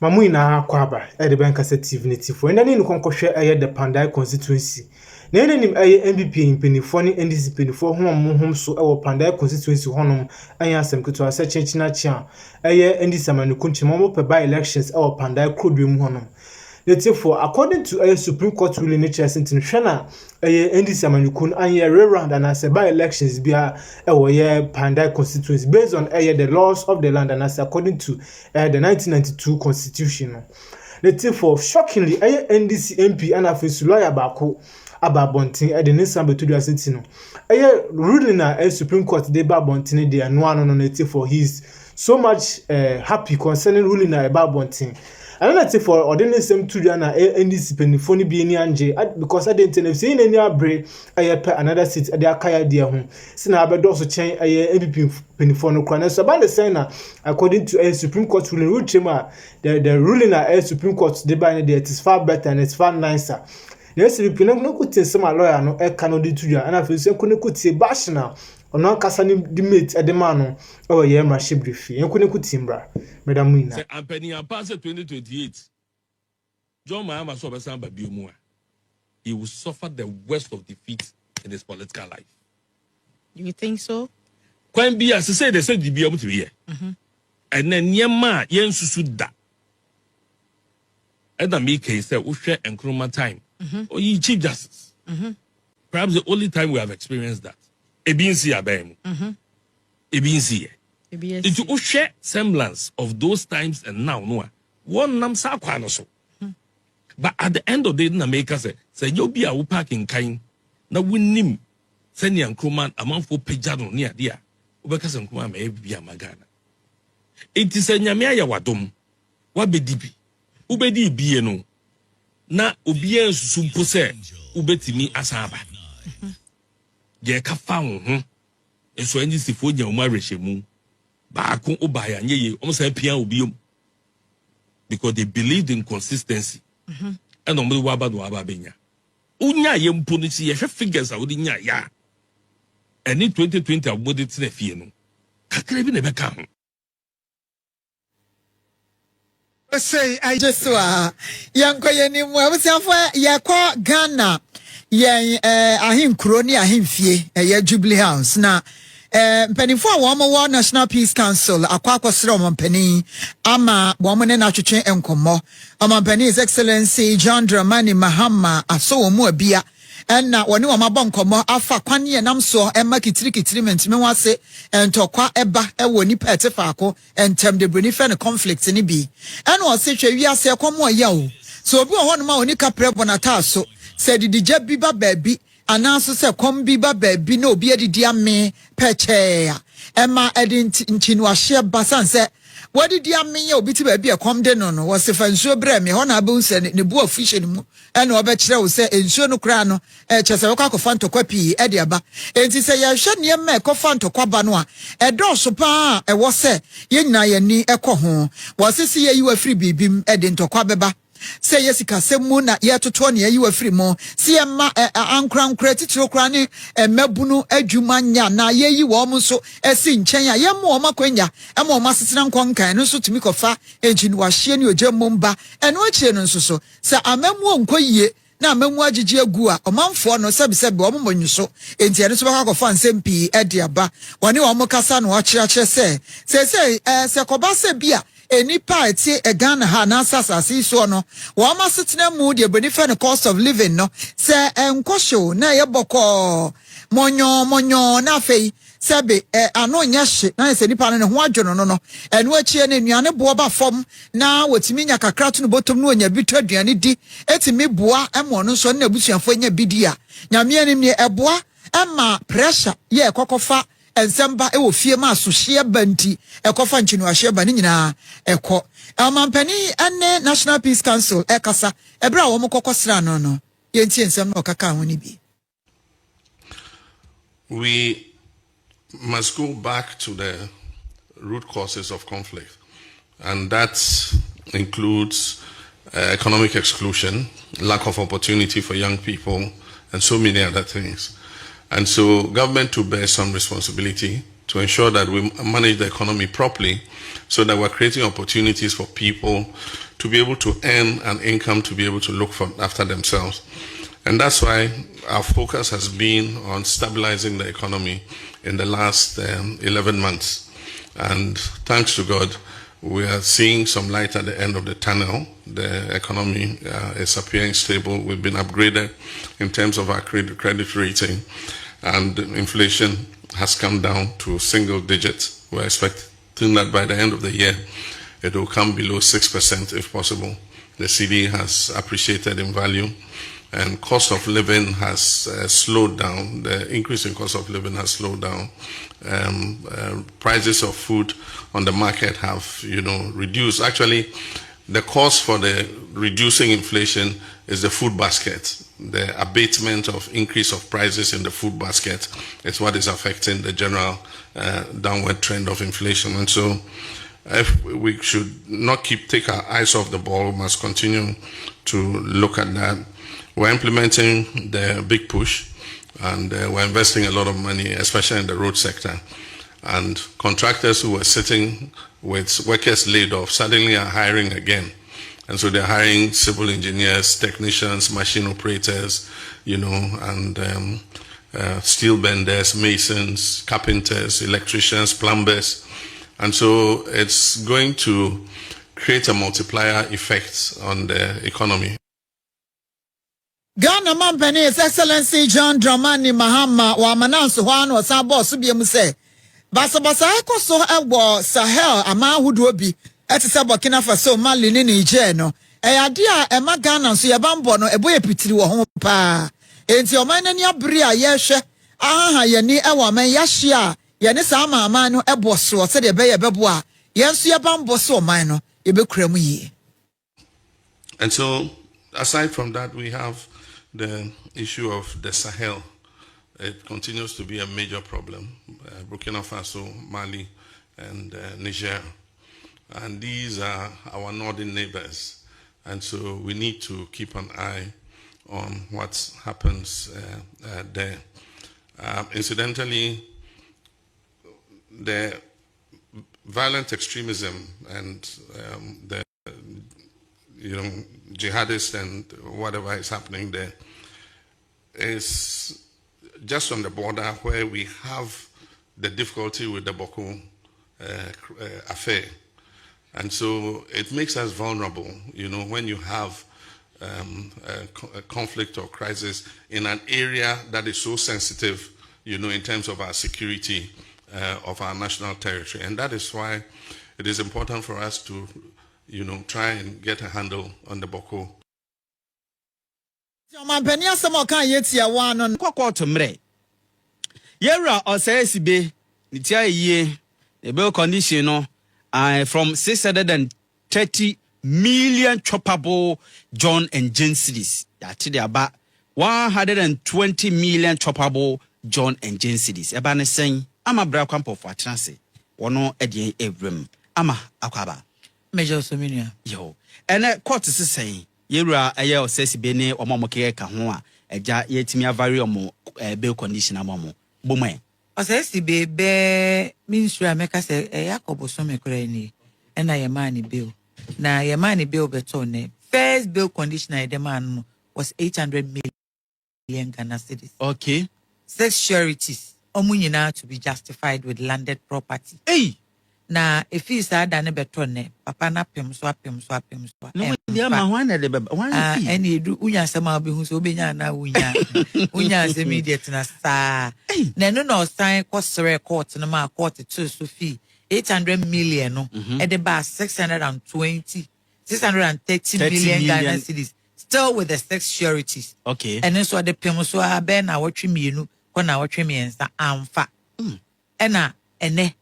Mamuina Kwaba, Edinburgh Cassette Unity for any concoction the Kpandai constituency. Nanim MVP in Pennyphone and this Pennyphone home so our Kpandai constituency honum and Yasam to a search Chinachan. And this Amanukunchi Momo per by elections our Kpandai could be honum. Therefore, according to a Supreme Court ruling nature sent in Shana, and this Amanukun and ye round and as by elections be a Kpandai constituency based on the laws of the land and as according to the 1992 constitution. Therefore, shockingly, NDC MP and a lawyer Bako Ababontin at the Nissan Betudia Sentino. Ruling a Supreme Court de Babontin, they are no one on it for his so much happy concerning ruling about Bontin. I don't know for ordinary same to Jana NDC Pennyphone be any anje because I didn't have seen any break another seat at the Akaya dear home. Since I have also change a MVP Pennyphone Crown. So about the signer, according to a Supreme Court ruling, the ruling at a Supreme Court the bind it is far better and it's far nicer. Yes, you no good thing some lawyer no cannot do to you, and I feel so couldn't say bash now. On non casani the mate at the man or yeah, my ship brief. You couldn't put timbra, Madam Wina. And Penny and Pass 2028. John Mahama saw by Biomua. He will suffer the worst of defeat in his political life. Do you think so? Quite be as I say, they said to be able to be here. And then Yama Yen Susuda. And the make case said, Usher and Kroma time. Or ye Chief Justice. Perhaps the only time we have experienced that. Ebinsi abem. Ebinsi. It will share semblance of those times and now no one nam sa kwanoso. But at the end of the day, na make us say you be a park in kind. Na winim send yan crewman among for pejado near dear. Ubeka and crewman may be a magana. It is a nyamia ya wadum. Wabe dibi. Ubedi bieno. Na ubien sumpose ubetimi asaba. Ye ka found so any sifonia umareshemu baako obaya nye almost pia obiom because they believed in consistency and ombe waba do aba benya unya ye mponisi ye figures awodi nya ya any 2020 abodi tine fie no kakra bi na beka ho say I just saw yanko yenimu abusiafo yakọ Ghana yen ahinkuro ni ahimfie ye Jubilee House na mpanimfo a wo National Peace Council akwakosere omampani ama wo ne na twetwe enkomo omampani His Excellency John Dramani Mahama aso mu abia na woni wo mabọ nkomo afa kwane nam so ema kitiri mentime wase entokwa eba ewo ni pete faako entem de breni fe ne conflict ni bi ena o se twa wiase ekomo ya o so obi ho no ma oni kapre bonata so se didija bi ba baabi anaso se kom bi ba baabi na obi adidi ame peche ya ema edin nchinu ahye basan se wadidi ame ya obi ti baabi e kom de no wo se fa nsuo bre me ho na abu nse ne bu official mu ena obe kire wo se nsuo no kra no chese wo kwakofa ntokwa pi e de aba enti se ya hwe ne ma ekofa ntokwa ba no a e do so pa e wo se ye nyina ye ni ekoho wo se se ye yi wa free bibim e de ntokwa beba say yes kasemu na ye toto ne yi free mo si e ma ankra titiro kra ne mabunu adwuma nya na ye yi wo mo so esi nchen ya ye mo makwanya e mo masesena nkonkan no so tumi kofa engine wahye ne ogyammo mba eno akire no so se amamu onkoyie na amamu agigi agu a omanfo no sebisebe wo mo nyuso enti eno so bakakofa nsempi e de aba woni wo mo kasa no akire se koba se bia any party a Ghana ha na asase so no wo ma setena mu de benefit the cost of living no se enkosho na ye boko monyo na fei sebe ano nya hye na se nipa no ho adwono no eno achie na nuane bo ba fom na wotimi nya kakra to no botom no onya bi to aduane di etimi boa emo no so na abusuafo nya bidia nyame anim ne eboa ema pressure ye kokofa ensamba e wo fie ma so hye banti ekofa nchinu ahye ba ni nyina eko amampani ane National Peace Council ekasa ebra wo mokokosra no yenti ensam no kaka ho ni bi. We must go back to the root causes of conflict, and that includes economic exclusion, lack of opportunity for young people, and so many other things. And so government to bear some responsibility to ensure that we manage the economy properly so that we're creating opportunities for people to be able to earn an income to be able to look after themselves. And that's why our focus has been on stabilizing the economy in the last 11 months. And thanks to God, we are seeing some light at the end of the tunnel. The economy is appearing stable. We've been upgraded in terms of our credit rating, and inflation has come down to single digits. We're expecting that by the end of the year, it will come below 6% if possible. The CD has appreciated in value, and cost of living has slowed down. The increase in cost of living has slowed down. Prices of food on the market have, reduced. Actually, the cause for the reducing inflation is the food basket. The abatement of increase of prices in the food basket is what is affecting the general downward trend of inflation. And so if we should not take our eyes off the ball, we must continue to look at that. We're implementing the big push, and we're investing a lot of money, especially in the road sector. And contractors who were sitting with workers laid off suddenly are hiring again. And so they're hiring civil engineers, technicians, machine operators, and steel benders, masons, carpenters, electricians, plumbers. And so it's going to create a multiplier effect on the economy. Ghana Mampany, His Excellency John Dramani Mahama, Wamanansu Juan was our boss, Biamuse. Basabasa so ewo Sahel, Ama Hudobi, Etisa Burkina Faso, Mali, Niger, no. Idea, Emma Ghana, so Yabambo, no, a boy pity wa home pa. Enti your man and your bria, yeshe, yeni ewa men yashia, yenisama amano, eboso, said a bay a beboa, yes, Yabambo so mino, yebe cremi. And so, aside from that, we have the issue of the Sahel. It continues to be a major problem. Burkina Faso, Mali, and Niger. And these are our northern neighbors. And so we need to keep an eye on what happens there. Incidentally, the violent extremism and the jihadists and whatever is happening there is just on the border where we have the difficulty with the Boko affair. And so it makes us vulnerable, when you have a conflict or crisis in an area that is so sensitive, in terms of our security of our national territory. And that is why it is important for us to try and get a handle on the Boko. Yera osesibe nitia ye the bill condition from 630 million choppable John and Jane cities. That's about 120 million choppable John and Jane cities. Ebane saying, I'm a bra camp for transit. Wono edie evrim. Ama akwaba. Major Sominia. Yo. And court is saying, Yera a year says bene or momoke kahua, a ja yetimi a very bill condition amomo. Bome. Osesi be ministry America say Yakobo some kreni and na yemani bill. Na yemani bill betone. First bill conditioner demand was 800 million Ghana cedis. Okay. 6 sureties. Omunyina to be justified with landed property. Hey. Na if he said dane betone, papa na pem so. No, dia ma wana de baba. Wana. Any do unya sama be hu so benya na unya. Unya se immediate na sa. Na no sign ßrèak court na ma court to so fee 800 million no. E de ba 630 million Ghana cedis. Still with the 6 sureties. Okay. And then so the pem so ben na watwe mienu, ko na watwe miensa amfa. Ena ene